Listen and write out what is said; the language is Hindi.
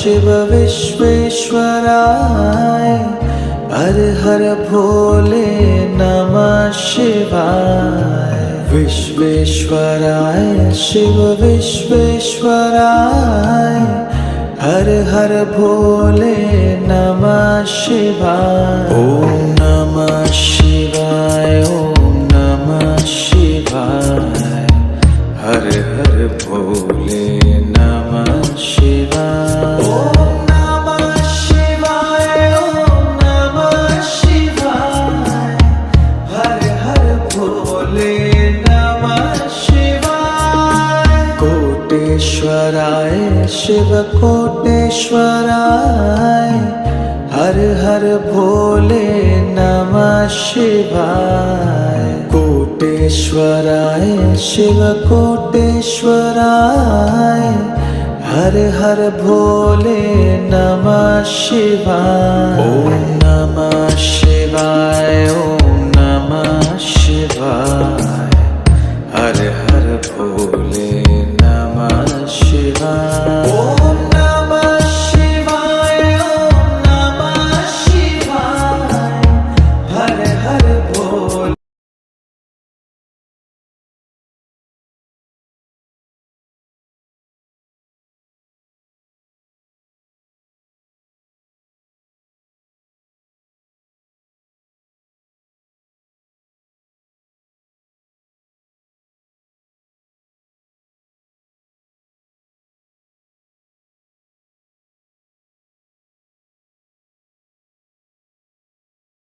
शिव विश्वेश्वराय हर हर भोले नमः शिवाय। विश्वेश्वराय शिव विश्वेश्वराय हर हर भोले नमः शिवाय। ओम नमः शिवाय ओम नमः शिवाय हर हर भोले नमः शिवाय। ओम नमः शिवाय ओम नमः शिवाय हर हर भोले नमः शिवाय। कोटेश्वराय शिव कोटेश्वराय हर हर भोले नमः शिवाय। कोटेश्वराय शिव कोटेश्वराय हर हर भोले नमः शिवाय। ओम नमः शिवाय